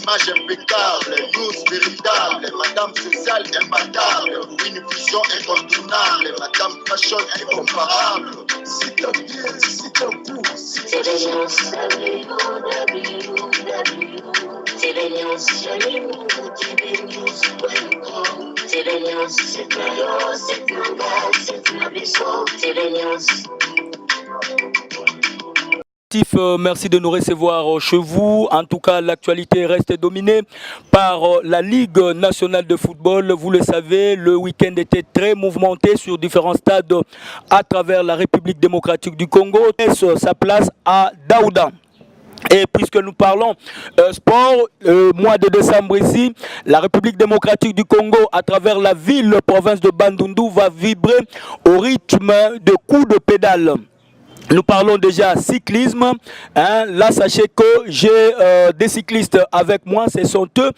Image impeccable, news véritable, madame sociale imbattable, une vision incontournable, madame fashion incomparable. Si t'as bien, si t'as vous, si t'as Merci de nous recevoir chez vous. En tout cas, l'actualité reste dominée par la Ligue nationale de football. Vous le savez, le week-end était très mouvementé sur différents stades à travers la République démocratique du Congo. Laisse sa place à Daouda. Et puisque nous parlons sport, mois de décembre ici, la République démocratique du Congo, à travers la ville, province de Bandundu, va vibrer au rythme de coups de pédale. Nous parlons déjà cyclisme. Hein. Là, sachez que j'ai des cyclistes avec moi. Ce sont eux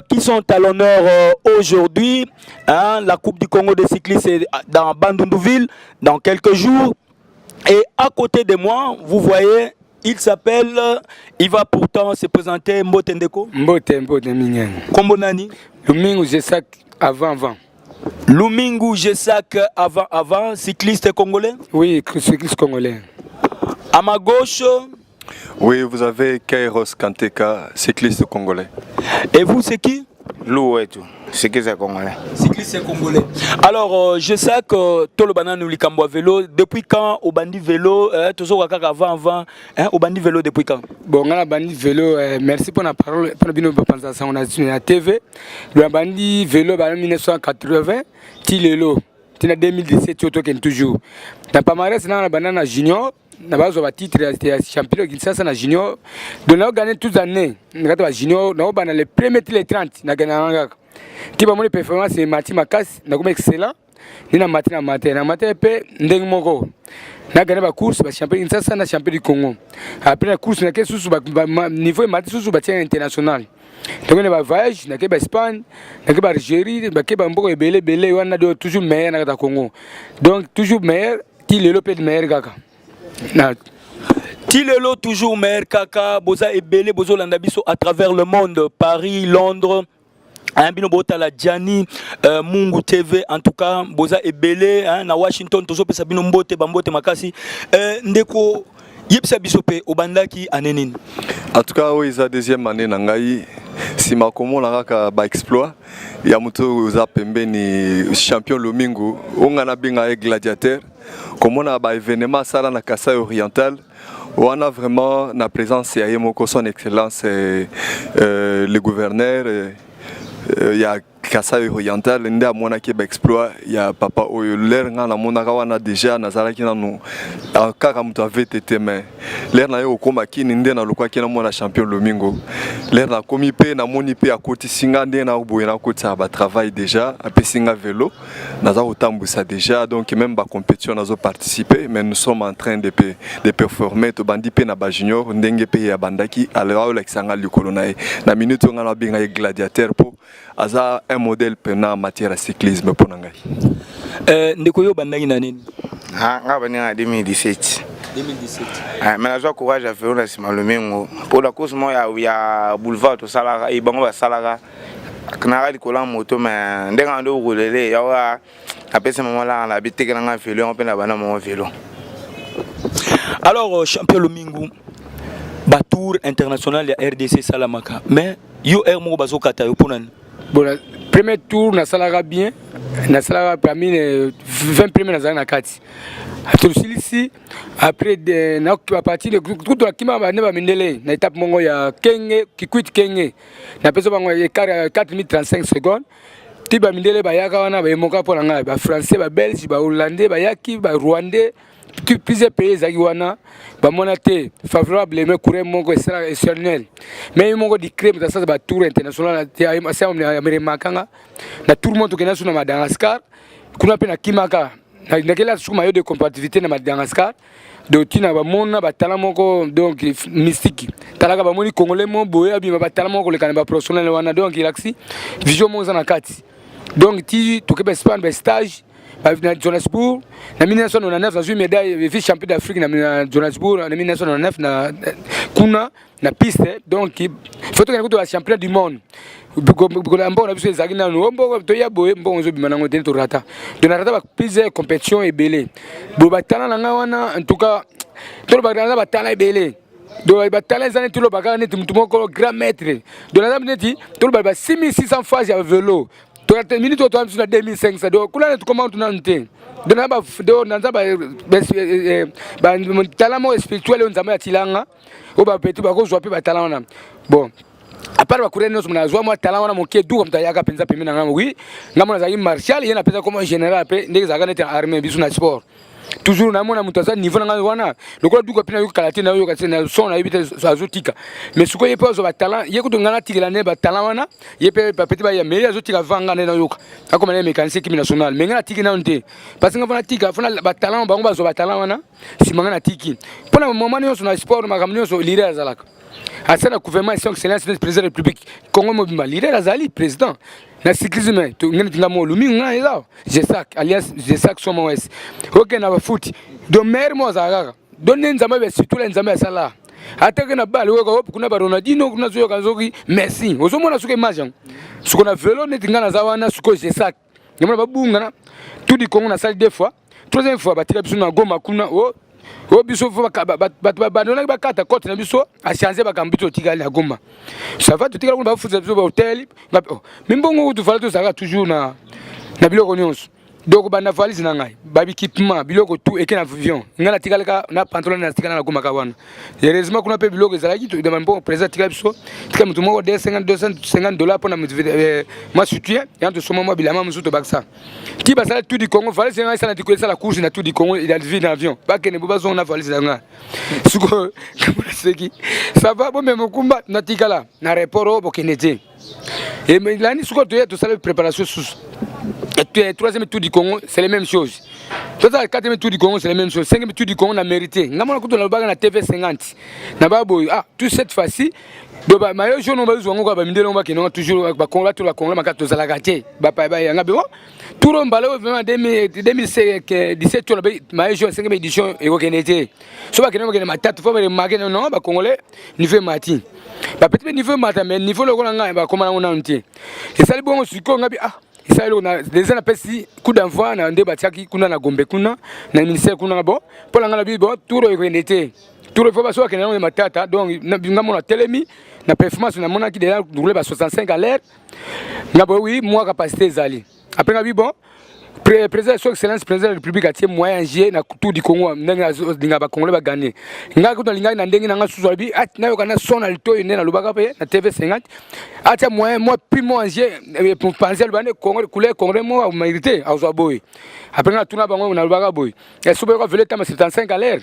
qui sont à l'honneur aujourd'hui. Hein. La Coupe du Congo des cyclistes est dans Bandundu-ville dans quelques jours. Et à côté de moi, vous voyez, il s'appelle, il va pourtant se présenter Mbote Ndeko. Mbote Minyan. Kombonani. Lumingu Gessak avant. Lumingu Gessak avant, cycliste congolais. Oui, cycliste congolais. À ma gauche. Oui, vous avez Kairos Kanteka, cycliste congolais. Et vous, c'est qui? Louetou, cycliste congolais. Cycliste congolais. Alors, je sais que tout le banane nous likambo vélo. Depuis quand au bandi vélo, toujours avant, au bandi vélo depuis quand? Bon, on a bandi vélo. Merci pour la parole. Pour nous penser ça, on a sur la TV. Le bandi vélo, en 1980, Tilelo, en 2017, tu es toujours. Dans pas mal, c'est dans la banane junior. Na bazo ba titre ya champion Kinshasa na junior. Donc on a gagné toutes les années. Na ba junior, na ba na les premiers les 30 na gagné ngaka. Ti ba mon performance c'est Mati Makas na comme excellent. Ni na matin pe ndenge moko. Na gagné ba course ba champion Kinshasa na champion du Congo. Après la course na ke sous ba niveau Mati sous ba tien international. Donc on a voyage na ke ba Espagne, na ke ba Algérie, ba ke ba mboko belé wana do toujours meilleur na ka Congo. Donc toujours meilleur, qui le lopé de meilleur kaka. Tilelo toujours meilleur kaka boza ebele bozo landa biso à travers le monde, Paris, Londres, Ambino Botala Gianni, Mungu TV, en tout cas boza ebele hein, na Washington tozo pesa bino mbote bambote makasi ndeko yepsa biso pe obandaki anenin. En tout cas oui, c'est la deuxième année nangai si ma komo nanga ba exploit ya muto za pembeni champion Lumingu ongana binga gladiateur. Comme on a un événement ça na Kasai oriental, on a vraiment la présence de son excellence le gouverneur, il y a Kasai oriental, il y a mon exploit, il y a papa l'air na monaka déjà nazara qui na nous kaka muto VTT mais l'air na yo koma ki ninde na lokwa ki na mona champion Lumingo l'air na komi pe na moni pe akoti singa nde na boye na koti ba travail déjà après singa vélo naza otambusa déjà donc même ba compétition nazo participer mais nous sommes en train de performer to bandi pe na ba junior ndenge pe ya bandaki alors la kisanga likolo na minute ngana binga gladiateur po aza un modèle en matière de cyclisme pour ngai. Ndeko yo bandaki na nini? Nga bani en 2017. 2017. Mais j'ai courage à faire le Lumingu. Pour la course moi il y a boulevard to Salaga et bango ba Salaga. Kana di kola moto mais ndenga ndo rouler ya wa après ce moment là on a habité que nga vélo on peut na bana mon vélo. Alors champion Lumingu ba tour international ya RDC Salamaka mais yo mo bazo kata yo ponani. Bon, le premier tour, na salara bien, na salara parmi les 20 premiers na na kati. Après na partir de tout la kima ba neba mindele na étape mongo ya Kenge qui quitte Kenge. Na peso bango 4 minutes 35 secondes. Ti ba mindele ba yaka wana ba moka pour nga ba français ba belge ba hollandais ba yaki ba rwandais plusieurs pays zagiwana ba monate favorable mais courir mongo exceptionnel mais mongo di crème dans ça ba tour international c'est américain na tour monde que na suna Madagascar kuna pe na kimaka na kela sous maillot de compatibilité na Madagascar do tina ba mona ba tala moko donc mystique talaka ba moni congolais mo boya bi ba tala moko le kanaba professionnel wana donc ilaxi vision mo za na kati donc ti to ke ba Espagne ba stage na Johannesburg na 1999 nazwi médaille vice champion d'Afrique na Johannesburg na 1999 na kuna na piste donc photo kana kuto champion du monde bukola mbona biso ezaki na nombo to ya boye mbongo zo bimana ngo to rata de na rata ba pise compétition et belé bo batala na wana en tout cas to ba rata batala et belé do ba batala zane to ba kana net mutumo ko grand maître de la dame neti to ba 6600 fois ya vélo to la minute to am sur 2500 do kula to comment on nte de na ba do na ba talamo spirituel on zama ya tilanga o ba petit ba ko zo pe ba talana bon à part bakure nous mna zwa moi talent wana mokie du comme tayaka penza pemina ngamo oui ngamo na martial yena penza comme général pe ndenge zaka nete armée bisu na sport toujours na mona mutasa niveau na ngamo wana lokola du ko pina yo kalate na yo katsena son na yibite azotika mais suko yepo zo ba talent yeko to ngana tikela ne ba talent wana yepe ba petit ba ya meilleur azotika vanga na yo akoma na mécanicien kimi national mais ngana tiki na nte parce que ngana tika fona ba talent bango ba zo ba talent wana si mangana tiki pona moment yo na sport makamnyo so leader azalaka asana gouvernement son excellence du président de la République Congo mobimba leader azali président na cyclisme to ngene tinga mo lumi ngana eza Jesak alias Jesak somo wes OK na ba foot do mer mo zagaka donne nzamba be situla nzamba ya sala ataka na bale ko hop kuna ba Ronaldinho kuna zo kazoki Messi ozomona suka image suko na vélo ne tinga na zawana suko Jesak ngema ba bunga na tout du Congo na salle deux fois troisième fois batika biso na Goma kuna o biso fo ba dona ba kata côte na biso a changer ba kambito tikali na Goma ça va tutikala ko ba fuza biso ba hotel mimbongo tu fala to saka toujours na biloko nyonso donc ba na valise na ngai ba équipement biloko tout et que na avion ngana tikala ka na pantalon na tikala na Goma ka wana heureusement kuna pe biloko ezalaki to de mambo président tikala biso tikala mutu moko de $250 pour na moi soutien et entre ce moment bilama musuto baksa qui ba sala tout du Congo valise ngai sala tiko sala course na tout du Congo il a vie d'avion ba kene bo bazon na valise na ngai suko seki ça va bon même kumba na tikala na aéroport bo kenete et mais là ni suko to sala préparation sous et troisième tour du Congo, c'est les mêmes choses. Total quatrième tour du Congo, c'est les mêmes choses. Cinquième tour du Congo, on a mérité. Nous avons na TV 50. Tout cette fois-ci, maillot jaune on va jouer on va mindelo on va toujours ba Congo tout la Congo ma kato zala gâté. Ba yanga be tout le mbalo vraiment 2017 tout la maillot jaune 5e édition et okenete. So ba kenema kenema tatu fois ba marqué non ba congolais niveau matin. Ba petit niveau matin mais niveau le nganga ba comment on a nté. Et ça le bon siko ngabi ça on a des ans après si coup d'envoi na ndé batiaki kuna na Gombe kuna na ministère kuna bon pour la ngala bi bon tout le okenete. Tout le fois parce que nous matata donc ngamo na telemi na performance na mona qui déjà rouler ba 65 à l'air ngabo oui moi capacité zali après ngabi bon président son excellence président de la République a tie moyen G na tout du Congo ndinga ba Congolais ba gagner ngako to linga na ndengi na suzo bi na yo kana son alto ine na lubaka pe na TV 50 atia moyen moi primo G pour penser le bande Congo couleur Congolais moi mérité azo boy après na tuna bango na lubaka boy et sobe ko veler tama 75 à l'air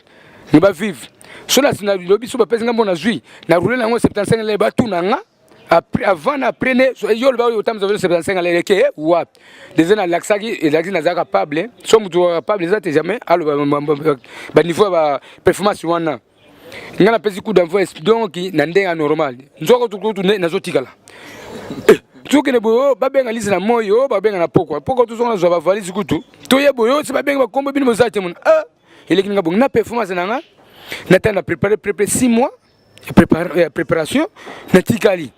ni ba vivre cela c'est na lobby so ba pesa ngambo na zui na rouler na 75 le ba tunanga après avant après yo le ba yo tama 75 à l'air ke wa des ans l'axaki et l'axi na za capable so mutu capable za te jamais alo ba niveau ba performance wana ngana pesi coup d'envoi donc na ndenga normal nzoko tukutu na zotikala tuke ne boyo babenga lisi na moyo babenga na poko tu zonga zo ba valise kutu to yebo yo se babenga ba kombo bino mozate mun il kinga bon na performance na Nathan a préparé 6 mois de préparation. Natikali.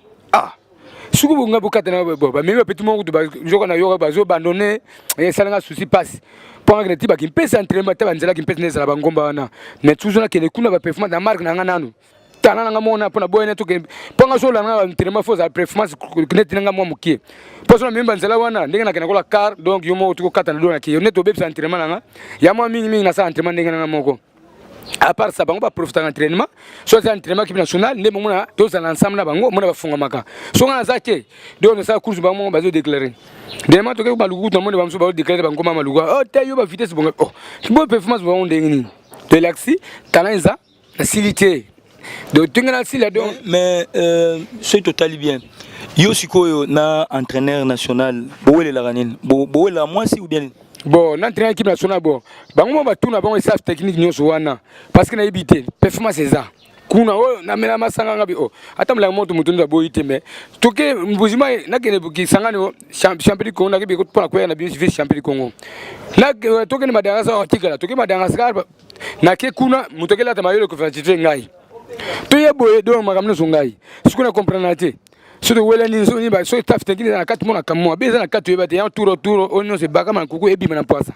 Suku bunga bukata na boba. Mais petit monde de joko na yoga bazo abandonné et ça n'a souci passe. Pour que tiba qui pèse entraînement tabanzela qui pèse neza bangomba wana. Mais toujours que les kuna ba performance na marque na nanu. Tana nga mona pona boyene to ke ponga so la nga entraînement fo za performance net nga mo mukie. Poso na memba nzela wana ndenge na kana car donc yomo to kata na do na ki net to bebsa entraînement nga. Ya mo mingi na sa entraînement ndenge nga moko. À part ça, on va profiter de l'entraînement. Soit un entraînement qui est national, les moments tous ensemble là, on va faire un maca. Soit on a zaké, donc on a course, on va déclarer. Demain, tu vas malugu, tout le monde va déclarer comme malugu. Oh, tu as eu ma vitesse, bon, oh, bonne performance, on dégaine. De l'axi, talent ça, facilité. Donc tu as la donc. Mais c'est totalement bien. Yo siko na entraîneur national, boé la ranine, boé la moi si ou bien. Bon, l'entraîneur équipe nationale bon. Bango ba tuna bango staff technique nyoso wana parce que na ebité performance ça. kuna na mena masanga ngabi ata mla moto mutunda boyite me toke mbuzima na kene buki sangani champion du Congo na kibi ko pona kwa na bi vice champion du Congo na toke ni madangasa otikala toke madangasa na ke kuna mutokela tamayolo ko fatitre ngai to yeboye do makamno sungai sikuna comprendre te surtout wele ni so ni ba so taf tekini na 4 mois na kamwa beza na 4 yeba te ya tour on se baka man kuku ebi mana poisa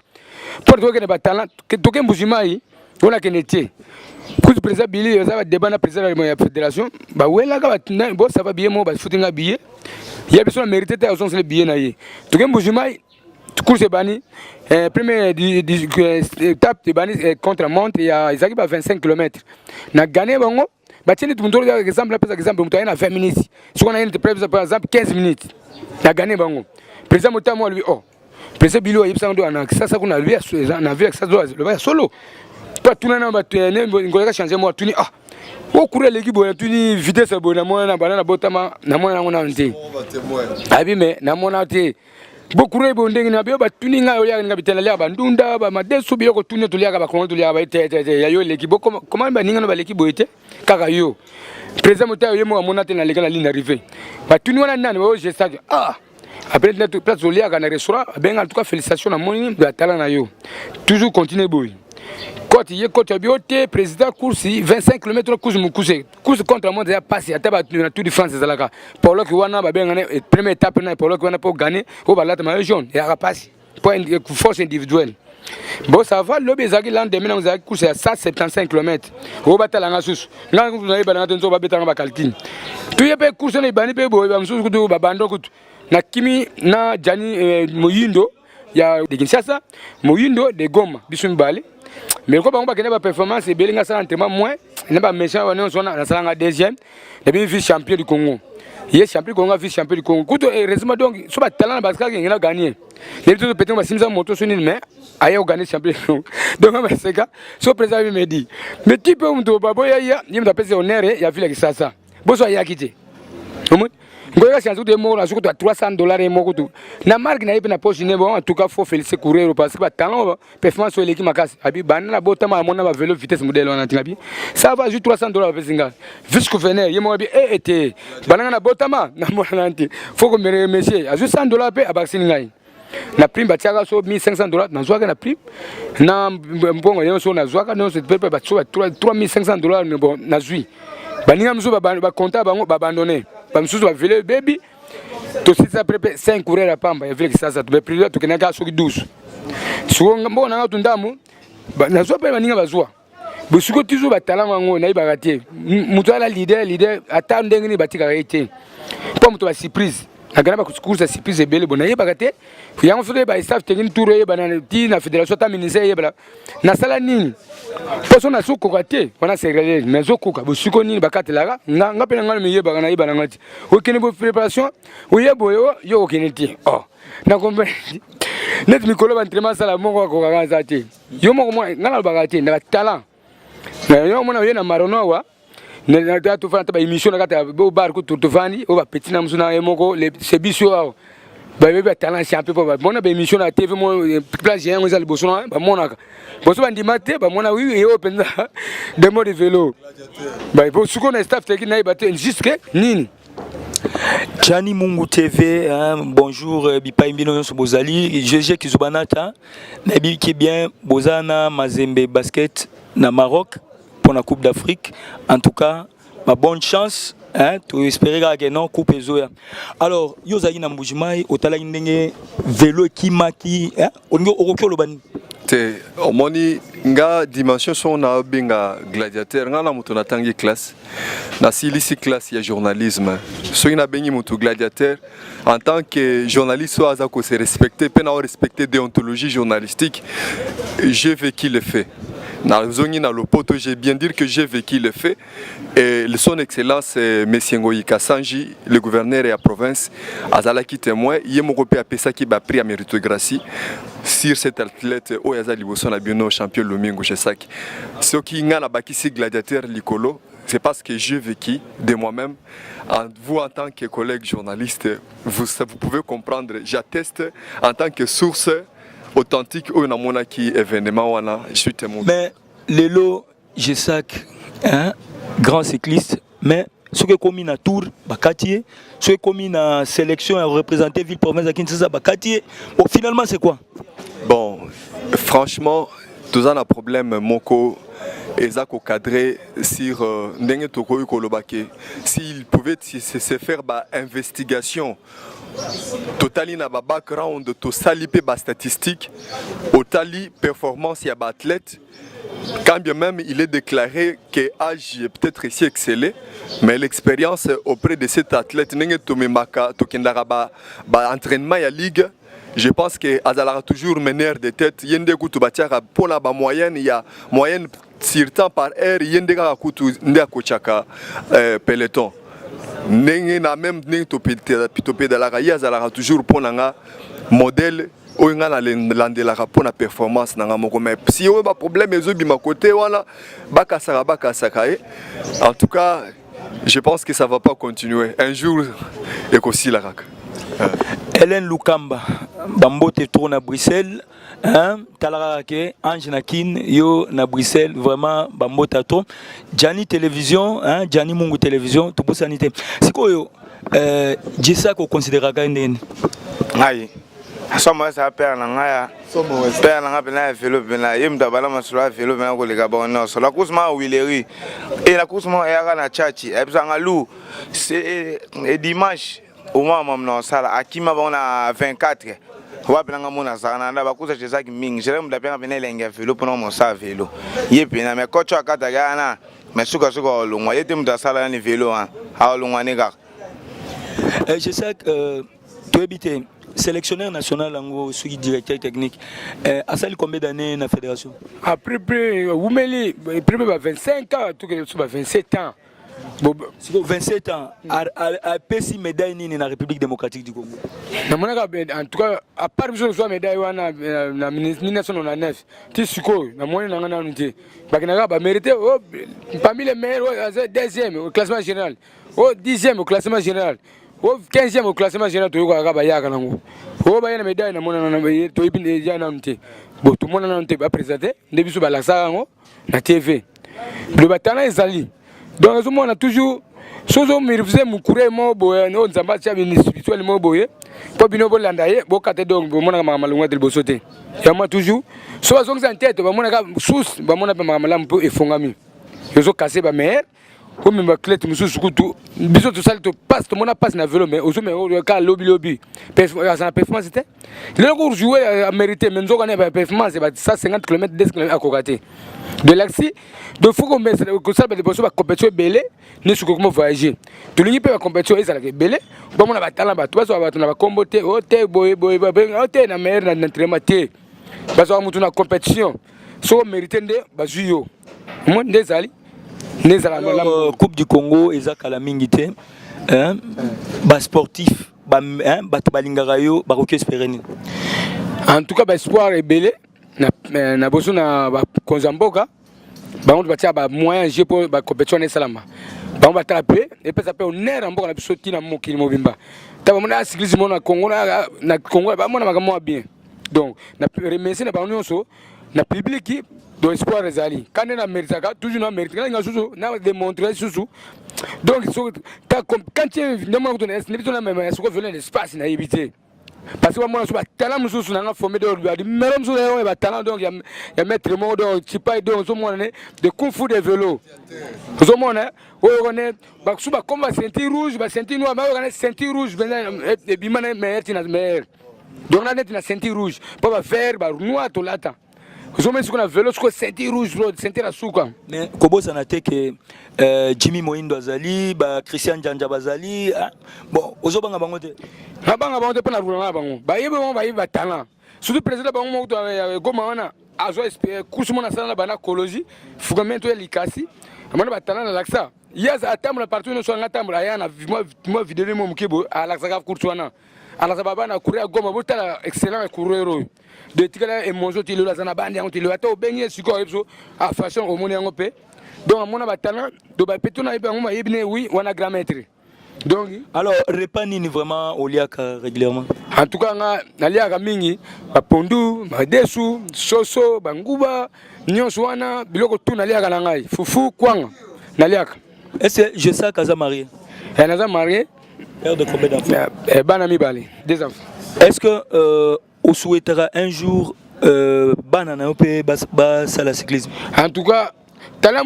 pour toke ne batala toke mbuzima yi on a kenete kuzi président Billy ça va débat na président de la fédération ba wela ka ba bo ça va bien mo ba footinga billet il y a besoin de mériter ta sens le billet na yi to ke mbujuma course bani premier étape de bani contre monte ya izaki ba 25 km na gagner bango ba tini tumutoro ya exemple par exemple mutu na 20 minutes si on a une par exemple 15 minutes na gagner bango président motamo lui président Billy wa yipsa ndo ana sasa kuna lui na vie ça le ba solo pas tout na ba tene ngoleka changer moi tuni o courir l'équipe bona tuni vitesse bona mona banana botama na mona ngona nte abi me na mona te bo courir bo ndenge na bio ba tuni nga yo ya ngabitela lia ba ndunda ba madesu bio ko tuni to lia ba ko to lia ba te ya yo l'équipe comment ba ninga no ba l'équipe boite kaka yo président motayo yemo mona te na lega na ligne arrivée ba tuni wana nani ba je ça après notre place au lia na restaurant ben en tout cas félicitations na moni ba tala na yo toujours continuer boy quand il y a côté bioté président course 25 km course mukuse course contre monde ya passe ya taba na Tour de France zalaka Paulo ki wana ba benga première étape na Paulo ki wana pour gagner au balata ma jaune ya passe point force individuelle bon ça va le bezaki lendemain on a course à 175 km au batala nga susu nga na ba na tonzo ba betanga ba calcul tu y a course na bani pe bo ba mususu kutu ba bando kutu na kimi na jani moyindo ya de Kinshasa moyindo de Goma bisu mbali mais quand on va gagner la performance et Belinga ça entraînement moins n'est pas méchant on est na sala deuxième et bien vice champion du Congo il est champion du Congo vice champion du Congo kuto heureusement donc so ba talent parce que il a gagné les autres peut-être simza moto sonine mais ayo gagner champion donc on va se gars so président me dit mais tu peux mto babo ya il me appelle honneur ya vile ça boso ya kiti ngoya chanzo de mort na sukuta $300 et mokutu na marque na ipe na poche ne bon en tout cas faut féliciter courir parce que ba talent performance sur l'équipe makasi abi banana botama mona ba vélo vitesse modèle on tingabi ça va juste $300 pesinga vice gouverneur yemo abi été banana na botama na mona nti faut que me monsieur a juste $100 pe abakini ngai na prime batiaka so $1,500 na zwaka na prime na mbongo yo so na zwaka non c'est pe ba $3,500 mais bon na zui baninga mzo ba compta bango ba abandonner bamsusu ba vele baby to sisa prepe 5 coureurs à pamba avec ça ça tu privé to kenaka soki 12 suko mbona nga tundamu na zo pe baninga bazwa busuko tizo batalanga ngo na ibakate mutu ala leader ata ndenge ni batika été po mutu ba surprise agana ba kukursa surprise ebele bona yebakate yango fode ba staff technique tour yeba na ti na fédération ta ministère yeba na sala nini poso na suko kate wana secrétaire mais zokuka busuko nini bakatelaka nga pe ngalo miyeba kana yeba ngati okene bo préparation oyebo yo okene ti na comprendre net mikolo ba entraînement sala moko ko kaka te yo moko mo ngala bakate na talent na yo mona yo na marono wa na tu fanta ba émission na kata bo bar ko to fani o ba petit na musuna emoko le sebisio ao ba be talent champion ba mona ba émission na TV mo place ya ngeza le bosona ba mona boso ba ndimate ba mona oui yo penza de mode vélo ba bo suko na staff technique na ibate jusque nini Gianni Mungu TV, bonjour, Bipa Imbino Bozali, GG Kizubanata, Nabi qui bien, Bozana, Mazembe Basket, na Maroc, pour la Coupe d'Afrique. En tout cas, ma bonne chance, tu espérer que non, Coupe Ezoya. Alors, Yozaï Nambujimai, Otala Indenge, vélo qui maki, on y a au Lobani. Omoni nga dimension son na benga gladiateur nga na mutu na tangi classe na silisi classe ya journalisme so ina bengi mutu gladiateur en tant que journaliste so aza ko se respecter pe na respecter déontologie journalistique j'ai vécu le fait na zongi na lopoto j'ai bien dire que j'ai vécu le fait et son excellence monsieur Ngoyi Kasanji le gouverneur de la province azala ki témoin yemoko pe apesa ki ba prix à méritocratie sur cet athlète Oyazali Bosona Bino champion Lomingo Chesaki. Ce qui n'a pas bakisi gladiateur Licolo, c'est parce que j'ai vécu de moi-même. Vous en tant que collègue journaliste, vous pouvez comprendre, j'atteste en tant que source authentique où on a qui événement je suis témoin. Mais Lelo Chesaki, grand cycliste, mais ce qui est commis dans Tour, Bakatié, ce qui est commis dans sélection et représenter ville province à Kinshasa, Bakatié. Bon, finalement, c'est quoi? Bon, franchement, tout un problème, Moko. Ezak au cadré sur Ndenge Tokoyo Kolobake. S'il pouvait se faire une investigation totali na ba background to salipe ba statistique, totali performance ya ba athlète, quand bien même il est déclaré que âge est peut-être ici excellé, mais l'expérience auprès de cet athlète Ndenge Tomemaka Tokendara ba entraînement ya ligue. Je pense que Azalara toujours meneur de tête. Yende kutu batiara pour la moyenne, il y a moyenne sur temps par heure. Yende kutu ndia kochaka peloton. Nenge na même nenge topé de la raïa Azalara toujours pour nanga modèle. Oinga na landelara pour la performance nanga moko. Mais si on a problème ezo bima côté wala bakasaka. En tout cas, je pense que ça va pas continuer. Un jour, ekosi la rak. Hélène Lukamba, Bambote tourne à Bruxelles, Talarake, Ange Nakin, yo na Bruxelles, vraiment Bambote trop. Gianni Télévision, Gianni Mungu Télévision, tout pour sanité. C'est quoi yo? Jessa qu'on considère comme une. Aïe. Somme ça perd l'angaya. Perd l'angaya bena vélo bena. Yem dabala masura vélo bena ko les gabon non. La course ma Willery. Et la course ma era na Tchachi. Et puis Angalou. C'est dimanche. Au moment où ça a Akima on a 24. Wabelanga mona sana na bakuza chezaki mingi. Je l'aime d'appeler venir lenga vélo pour mon sa vélo. Yepi na me coach akata gana. Mais suka longwa yete mda sala ni vélo hein. Ha longwa nega. Je sais que tu habites sélectionneur national en suis directeur technique. À ça combien d'années dans la fédération? Après Oumeli, près 25 ans, tout que 27 ans. 27 ans, à Pessi médaille dans la République démocratique du Congo. En tout cas, à part que je sois médaille en 1999, tu sais quoi, dans mon année, on mérité parmi les meilleurs, deuxième au classement général, au 10e au classement général, au 15e au classement général, tu vois, il y a une médaille dans mon année, tu bon, tout le monde a présenté, depuis sur la TV. Le bataillon est allé. Donc, on a toujours, si on me faisait mon courrier, on a spirituel, pour bien vous l'endayer, vous avez donc mon amalunga de bossoté. Et moi toujours, soit on s'en tête, mon aga sous, mon appel mamalam pour effongami. Ils ont cassé ma mère, comme ma clé, tout tout. Bisous tout ça, tout passe, tout le monde passe dans le vélo, mais aux hommes, au cas lobby. Performance c'était. Le jour joué à mériter, mais nous on a performance, c'est 150 km, 10 km à Kogaté. De l'axi, de fou qu'on met que ça, de bosser la compétition belé, ne sait comment voyager. Tout le monde peut la compétition, ils allaient belé. Bon, on a battu là-bas, toi, on va combattre, oh, na mer, na entraînement, parce qu'on a une compétition. So mérité de bazuyo. Moi, des ali. Coupe du Congo, Isaac Alamingité, bas sportif, bas balingarayo, baroque espéré. En tout cas, l'espoir est belé. Na boso na konzamboka bango batia ba moyen jeu pour ba compétition na salama bango batape et puis ça peut honneur mboka na biso tina mokili mobimba taba mona cyclisme na Congo na Congo ba mona makamwa bien donc na remercier na bango nyonso na public do espoir ezali quand na mérite toujours na mérite na susu na démontrer susu donc quand tu ne m'as donné ce n'est pas la même ce qu'on veut l'espace na éviter. Parce que moi, je suis talent, je suis formé de même je suis talent, donc il y a maître mot, donc tu pas de kung fu de vélo. Vous avez on est comme ceinture rouge, ceinture noire, mais ceinture rouge, et bimane meilleur. Donc on a une ceinture rouge, pas vert, noir tout là. Vous avez ce qu'on a vélo, c'est ceinture rouge, ceinture à souka. Mais Kobo ça n'a été que Jimmy Moindo Azali, Christian Djanja Bazali, bon, aux autres bangote. Banga bangote pas na roulanga bango. Ba yebe bon ba yeba talent. Surtout président bango mo to goma wana azo espérer course mon na bana écologie, fugamento ya likasi. Amana ba talent na laksa. Yes atambo na partout no so ngatambo ya na moi vidéo mo mkibo à laksa ka course wana. Ala sababa na courir goma botala excellent coureur. De tikala émotion ti le zana bandi yango ti le ato benye siko ebso a fashion au monde yango pe. Donc amona ba talent do ba petona ibe ngoma yebine oui wana grand maître. Donc alors repani ni vraiment au liak régulièrement. En tout cas na liaka mingi ba pondu ba desu soso banguba nyonso wana biloko tu na liaka na ngai fufu kwanga na liaka Est-ce que je sais qu'Aza marié? Elle a marié. Père de combien d'enfants? Banami Bali, 2 enfants. Est-ce que vous souhaiterez un jour banana peut bas la cyclisme? En tout cas, talent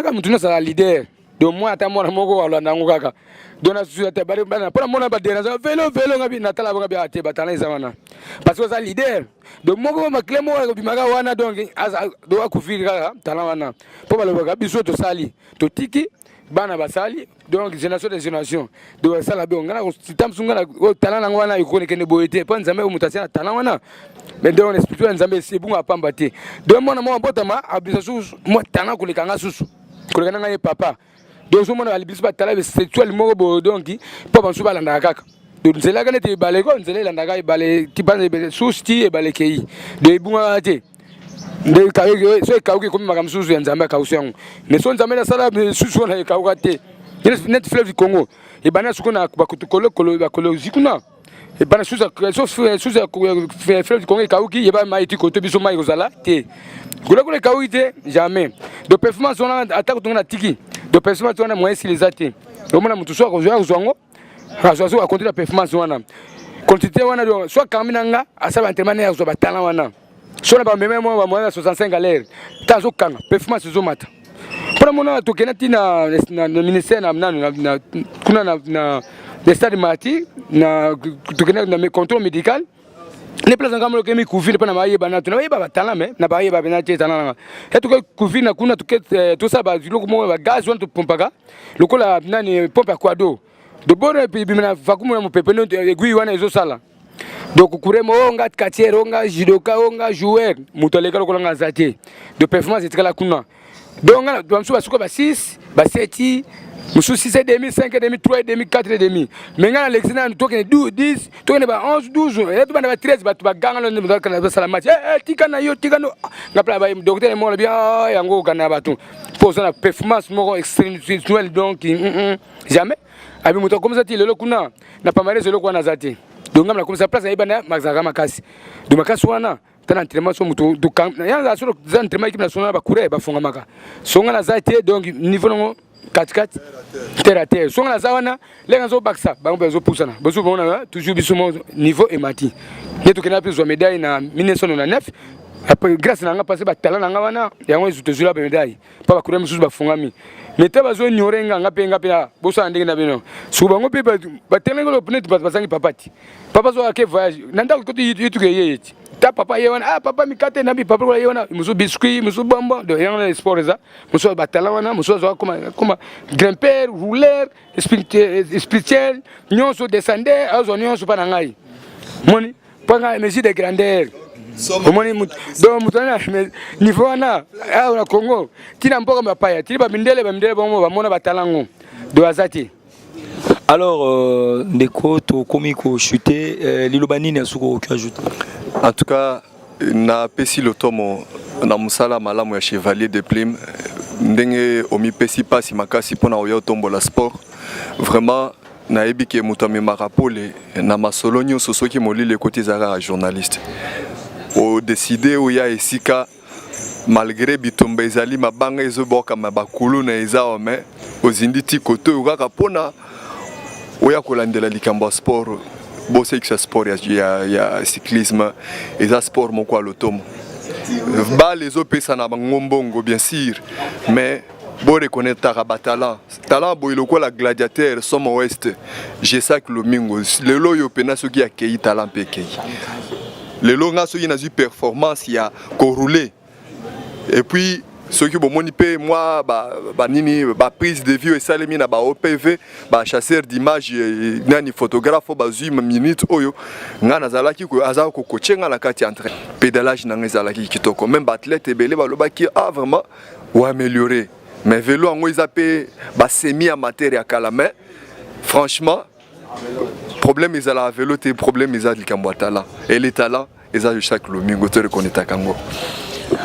comme tu es leader. De moi, à moi, moko wala nango kaka. Dona société bari bana pour moi ba déranger vélo ngabi natala ngabi ate batala izamana. Parce que ça leader. De moko ma clemo wa bimaga wana donc do akufiri kaka talent wana. Po baloba biso to sali. To tiki bana basali donc génération de génération. Do sala be ngana ko sitamsunga na talent nango wana ikone kene boyete. Pa nzambe umutasana talent wana. Mais donc l'esprit nzambe c'est bon apamba te. De mona mo botama abisa susu mo talent kulikanga susu. Kulikanga ngai papa. Donc je me suis dit sexuel donc pas bon souvent la kaka donc c'est là que les balais comme c'est là la balais qui parle souci et balais qui de bunga te de kawe so kawe comme magam souci en zamba kausion mais son zamba la sala souci na kawe te net fleuve du Congo et bana sukuna bakutokolo bakolo zikuna et bana souci fleuve du Congo kawe qui yeba maiti koto biso mai kozala te kula kawe te jamais de performance on attaque ton tiki de performance on a moins si les athées au moins mutu soit jouer zongo soit continuer la performance wana quantité wana soit kaminanga asaba entraînement ya zo batala wana soit ba même moi ba 65 à l'heure tazo kanga performance zo mata pour moi to kenati na ministère na kuna na le stade mati na to kenati na contrôle médical les places en gamme kemi couvrir pas na baye bana tu na baye ba talent mais na baye ba bena talent et tout couvrir na kuna tout ça ba zilo mo ba gaz on to pompaga lokola nani pompe kwa do de bonne puis bimena vakumu na mopepeno aiguille wana ezo sala donc kuremo onga katiere onga judoka onga joueur mutoleka lokola ngazati de performance etikala kuna donc na bamsu basuko ba 6 ba 7 Moussou 6,5, 5,5, 3,5, 4,5. Mais quand l'excellent, nous toquons 10, toquons 11, 12, et tout le monde 13, tu vas gagner le salamat. Tikana yo, tikano. Le docteur est mort bien, et en gros, Ganabatou. Pour ça, la performance extrêmement donc, jamais. Avec mon comme ça, le locuna n'a pas mal de locuna nazati. Donc, on a comme ça, place à Ibana, Maxara Makasi. De Makaswana. Entraînement sur moto du camp il y a sur entraînement équipe nationale ba courir ba fonga maka songa na zate donc niveau no 4-4 terre à terre songa na zawana les gens baksa ba bezo poussana bezo bona toujours bisumo niveau et mati neto kena plus médaille na 1999 après grâce na nga passé ba talent na nga wana yango ils te jouer la médaille pas ba courir mususu ba fonga mi mais te bazo nyorenga nga pe boso andenge na bino suba ngo pe ba telengo lo pnet ba sangi papati papa zo ake voyage nanda ko tu ke yeti ta papa yewana papa mikate na bi papa ko yewana musu biscuit musu bombo de yang sport za musu batala wana musu zo comme grimper rouleur spirituel nyonso descender azo nyonso pa ngai moni panga mesure de grandeur moni do mutana niveau wana na Congo tina mboka mapaya tili ba mindele bombo ba mona batalango do azati. Alors, Ndeko, tu as chuté, Lilobani n'a pas ajouté. En tout cas, na pesi lotomo na musala malamu ya chevalier de plume ndenge omi pesi pasi makasi pona oyo tombo la sport vraiment na ebiki mutami marapole na masolo nyonso soki molile côté zara journaliste o décider o ya esika malgré bitombe ezali mabanga ezoboka mabakulu na ezao mais ozinditi koto ukaka pona oya kolandela likambo sport bosse que sport ya cyclisme et ça sport mon quoi l'automne ba les opesa na ngombongo bien sûr mais bon reconnaître talent boy le quoi la gladiateur somme ouest j'ai ça que le mingo le loyo pena ce qui a accueilli talent peke le longa ce qui n'a eu performance il a corroulé et puis ceux qui bon monipe moi nini prise de vue et ça les mina OPV chasseur d'image nani photographe zui minute oyo ngana zalaki ko azako ko coachinga na kati entre pédalage na ngezalaki kitoko même athlète ebele balobaki vraiment ou améliorer mais vélo ngo izapé semi amateur ya kala mais franchement problème ils la vélo té problème ils a likambo talent et les talents ils a chaque lomingo te reconnaître kango.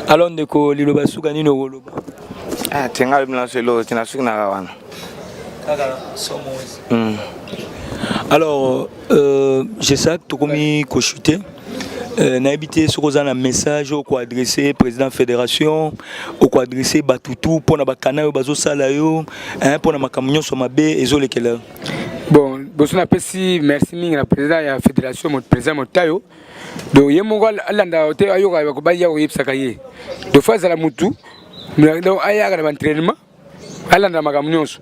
Alors, Ndeko, Liloba Sougani no Woloba. Tenga bilance lo tina sugna wana. Alors, je sais que tu as chuté. N'habité sur un message au quoi adresser président fédération au quoi adresser Batutu pour na bakana bazo salayo pour na makamnyo so mabe ezole kela. Bon, boso na pesi merci mingi na président ya fédération mon président Motayo. Donc yemongo alanda hotel ayoka ko baya ko yipsaka ye. De fois la mutu donc aya na entraînement alanda makamnyo so.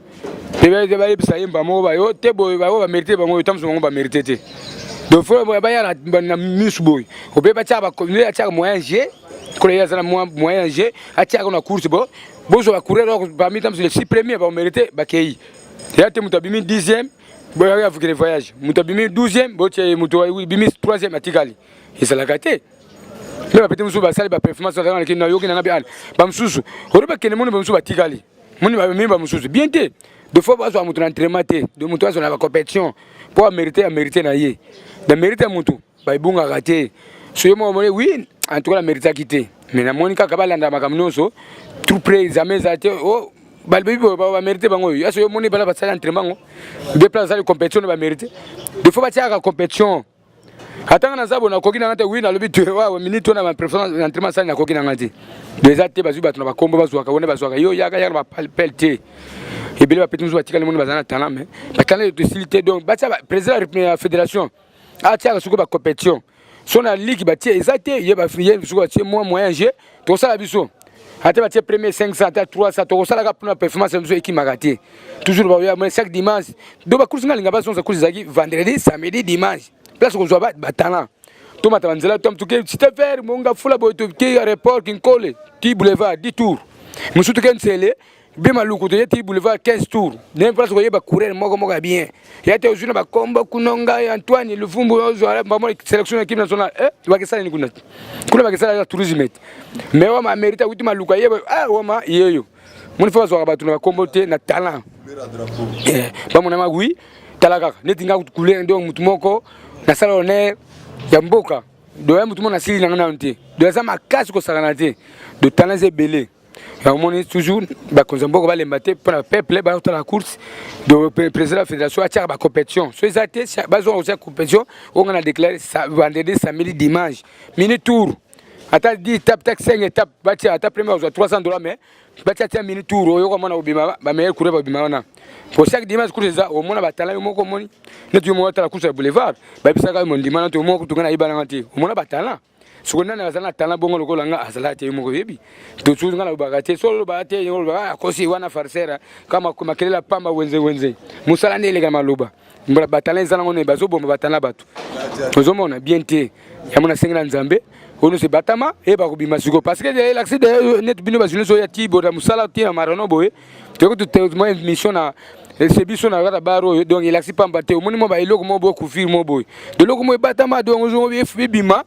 Tebe ba yipsa yimba mo ba yo tebo ba mériter ba mo tamso mo ba mériter te. Donc faut ba na misboy. Obe ba tchaba ko ni tchaba moyen G. Ko ya zana moyen G, a tchaba na course bo. Bozo ba courir parmi tamso les 6 premiers ba mériter ba kei. Ya te mutabimi 10e. Bon, il y a des voyages. Moutabimi 12e, Moutabimi 3e atikali. Et c'est la gâté. Là, peut-être que vous avez performance dans le Kenya, il y a un peu Bamsousu. On va que les gens ne soient atikali. Mon ami Bamsousu. Bien té. De fois, on va montrer entraînement, de montrer sur la compétition pour mériter naïe. De mériter Moutou. Bah, bon à gâter. Sur moi, oui, en tout cas, la mérite à quitter. Mais la Monica Kabalanda Makamnoso, tout près, jamais à oh. Balbi va mériter bango ya so moni bala basala entraînement de place à la compétition va mériter de fois batia la compétition atanga na zabo na koki na ngate wina lobi tu wa minute na ma préférence entraînement ça na koki na ngate déjà te bazu batuna ba kombo bazu ka wona bazu ka yo ya ba pelte et bele ba petit musu batika le moni bazana talent mais ba talent de facilité donc batia président de la fédération a tia suko ba compétition son la ligue batia exacté ye ba fier suko batia moyen G to ça la biso. Ate batie premier 500 ate 300 to sala ka puna performance mzo ekimagate toujours ba ya chaque dimanche do ba course ngalinga ba sonza course zaki vendredi samedi dimanche place ko zwa ba talent to mata banzela to mtuke cité vert monga fula boy to ke aéroport kin kole ti boulevard 10 tours musutu ken sele bima luku to ti boulevard 15 tours ne place ko yeba courir moko bien yate ozuna ba kombo kunonga Antoine Luvumbu ozwa ba mo sélection équipe nationale ba ke sala ni kuna ba ke sala tourisme mais on m'a mérité oui ma luka yeba on m'a yeyo mon fois zo ba tuna kombo te na talent ba mon ama oui talaka netinga couler ndo mutu moko na sala honneur ya mboka do ya mutu mona sili na ngana nte do za makasi ko sala te de talent zebele. On est toujours Konzamboko va les mater pour le peuple dans la course de président de la fédération à la compétition. Sur les athées, basons sur la compétition, on a déclaré vendredi, samedi, dimanche. Mini tour. Attends 10 étapes, 5 étapes, batia ta première $300 mais batia ta mini tour, on a obima, ba meilleur courir obima. Pour chaque dimanche course ça, au moins batala mo ko moni. Ne tu mo ta la course boulevard, ba bisa ka mo dimanche to mo ko to kana ibana ngati. Au moins batala. Sukuna na zana talent bongo lokolo nga azalate yumo yebi to tsuzu ngana bagate solo bagate yolo baga kosi wana farsera kama kumakelela pamba wenze musala ndele kama loba mbala batala zana ngone bazo bomba batala batu ozomona bien te yamona sengela nzambe ono se batama e ba kubima siko parce que l'accident net bino bazune so ya tibo da musala tina marano boye to ko to mo mission na c'est biso na gara baro donc il accident pamba te omoni mo ba iloko mo bo kufir mo boye de loko mo batama donc ozo bima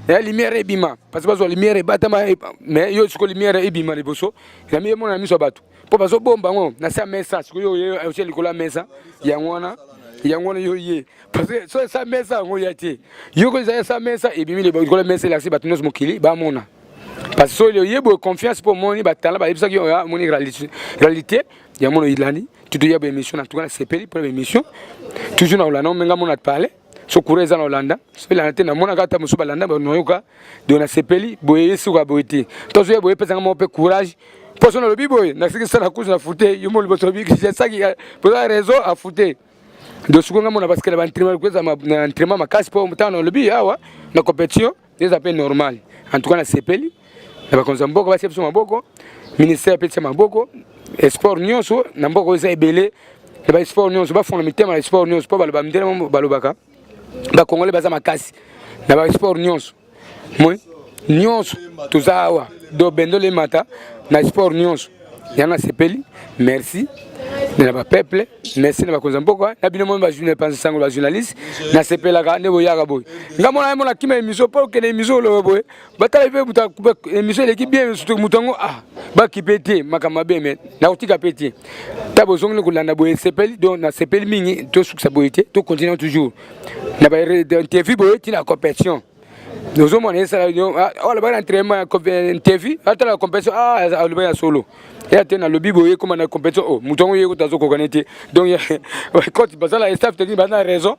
la lumière est bima parce que la lumière est batama mais yo siko lumière est bima liboso la mieux mon ami so batu po bazo bomba ngo na sa mesa siko yo aussi likola mesa yangwana yo ye parce que so sa mesa ngo yati yo ko sa mesa et bimi likola mesa la si batu nos mokili ba mona parce que so yo yebo confiance pour moni batala ba yebisa yo moni réalité ya mono ilani tu dois y émission en tout cas c'est peli pour l'émission toujours na la non menga mona parler so kureza na Holanda so la tena mona kata musuba landa ba noyoka de na sepeli boye suka boyeti to so boye pesa ngamo pe courage poso na lobi boye na siki sana kuza fute yumo liboto bi ki saki pour la raison à fute de suko ngamo na parce que la entraînement kweza na entraînement makasi po mutano lobi awa na compétition des appels normal en tout cas na sepeli na ba konzamboko ba sepso maboko ministère pe maboko sport nyonso na mboko za ebele na ba sport nyonso ba fond mitema na sport nyonso po ba ndela mo balobaka ba congolais baza makasi na ba sport nyonso moi nyonso tuzawa do bendole mata na sport nyonso yana sepeli merci na ba peuple merci na ba konzamboko na bino mo ba journée pense sango ba journaliste na sepela ka ne boyaka boy ngamona mo na kima émission pour que l'émission lo boy batala be buta émission l'équipe bien surtout mutango ba kipete makama be mais na utika pete tabo zongle kulanda boy sepeli donc na sepeli mingi to suksa boyete to continuer toujours na ba interview boyete na compétition nous avons un salaire on le entraînement interview ata la compétition le ba solo et atena le biboye comme na compétition mutongo yeko tazo ko kanete donc quand basala staff technique bana raison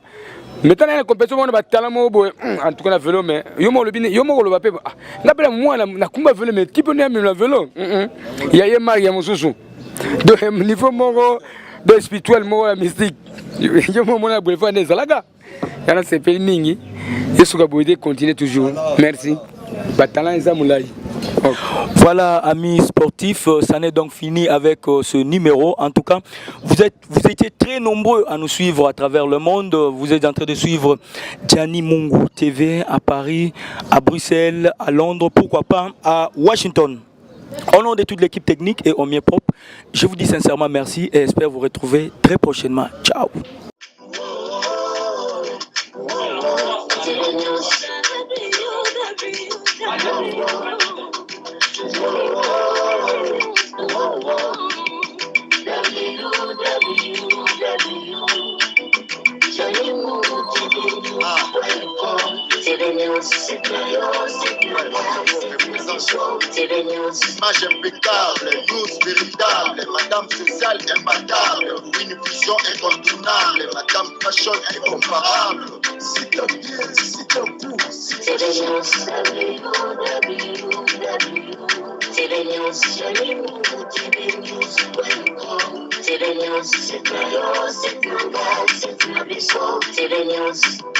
Maintenant, il y a une compétition, on va talent, en tout cas, la vélo, mais il y a un peu de n'a moi, na kumba vélo, mais qui peut nous amener le vélo? Il y a un mari, il y a mon sous. Donc, niveau de spirituel, mystique. Il y a un moment où on a des salagas. Il y a un peu de ningi. Et ce que continue toujours. Merci. Batalan Zamoulaï. Voilà, amis sportifs, ça n'est donc fini avec ce numéro. En tout cas, vous étiez très nombreux à nous suivre à travers le monde. Vous êtes en train de suivre Gianni Mungu TV à Paris, à Bruxelles, à Londres, pourquoi pas à Washington. Au nom de toute l'équipe technique et au mien propre, je vous dis sincèrement merci et espère vous retrouver très prochainement. Ciao. Image impeccable, news véritable, madame sociale imbattable, une vision incontournable, madame fashion incomparable. C'est un bien, c'est un coup, c'est un